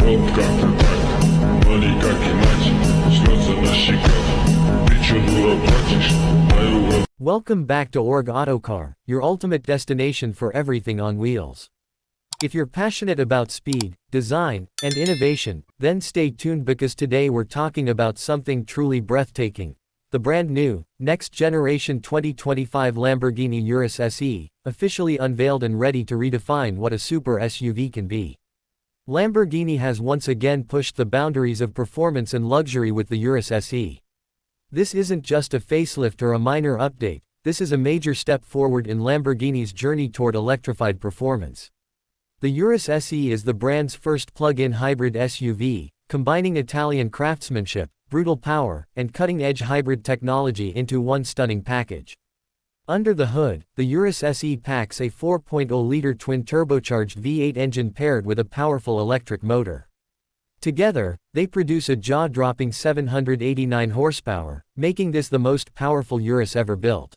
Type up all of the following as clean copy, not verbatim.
Народ как и money как иначе, слезы на щеках, ты чё, дура, плачешь? Мою. Welcome back to ORG AutoCar, your ultimate destination for everything on wheels. If you're passionate about speed, design, and innovation, then stay tuned because today we're talking about something truly breathtaking. The brand new, next generation 2025 Lamborghini Urus SE, officially unveiled and ready to redefine what a super SUV can be. Lamborghini has once again pushed the boundaries of performance and luxury with the Urus SE. This isn't just a facelift or a minor update, this is a major step forward in Lamborghini's journey toward electrified performance. The Urus SE is the brand's first plug-in hybrid SUV, combining Italian craftsmanship, brutal power, and cutting-edge hybrid technology into one stunning package. Under the hood, the Urus SE packs a 4.0-liter twin-turbocharged V8 engine paired with a powerful electric motor. Together, they produce a jaw-dropping 789 horsepower, making this the most powerful Urus ever built.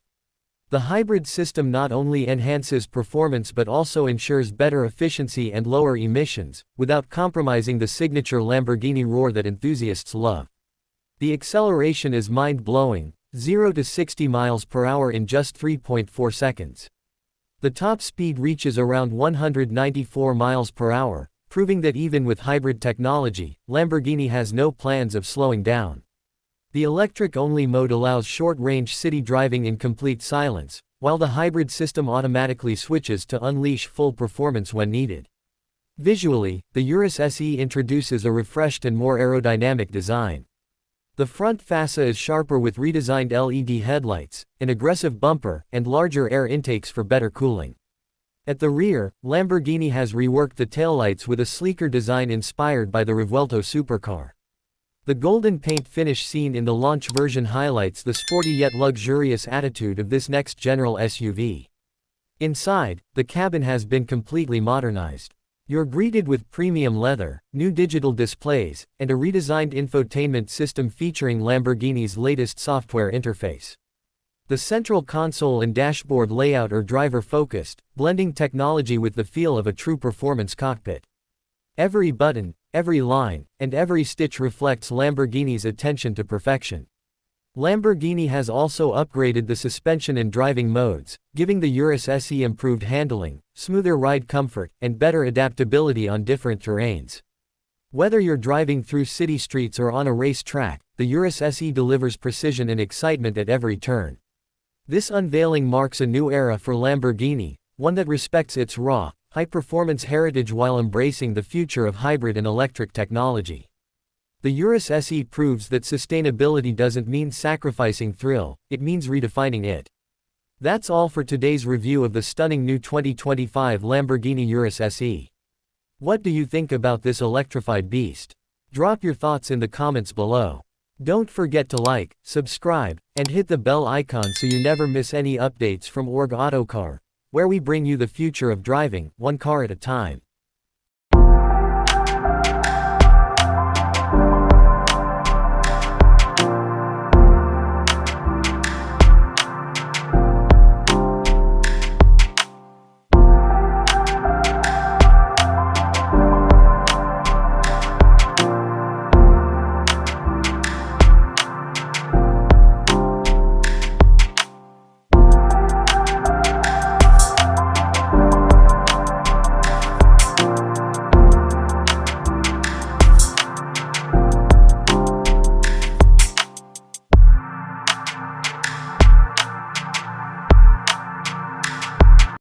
The hybrid system not only enhances performance but also ensures better efficiency and lower emissions, without compromising the signature Lamborghini roar that enthusiasts love. The acceleration is mind-blowing, 0 to 60 miles per hour in just 3.4 seconds. The top speed reaches around 194 miles per hour, proving that even with hybrid technology, Lamborghini has no plans of slowing down. The electric-only mode allows short-range city driving in complete silence, while the hybrid system automatically switches to unleash full performance when needed. Visually, the Urus SE introduces a refreshed and more aerodynamic design. The front fascia is sharper with redesigned LED headlights, an aggressive bumper, and larger air intakes for better cooling. At the rear, Lamborghini has reworked the taillights with a sleeker design inspired by the Revuelto supercar. The golden paint finish seen in the launch version highlights the sporty yet luxurious attitude of this next-gen SUV. Inside, the cabin has been completely modernized. You're greeted with premium leather, new digital displays, and a redesigned infotainment system featuring Lamborghini's latest software interface. The central console and dashboard layout are driver-focused, blending technology with the feel of a true performance cockpit. Every button, every line, and every stitch reflects Lamborghini's attention to perfection. Lamborghini has also upgraded the suspension and driving modes, giving the Urus SE improved handling, smoother ride comfort, and better adaptability on different terrains. Whether you're driving through city streets or on a race track, the Urus SE delivers precision and excitement at every turn. This unveiling marks a new era for Lamborghini, one that respects its raw, high-performance heritage while embracing the future of hybrid and electric technology. The Urus SE proves that sustainability doesn't mean sacrificing thrill, it means redefining it. That's all for today's review of the stunning new 2025 Lamborghini Urus SE. What do you think about this electrified beast? Drop your thoughts in the comments below. Don't forget to like, subscribe, and hit the bell icon so you never miss any updates from ORG AutoCar, where we bring you the future of driving, one car at a time.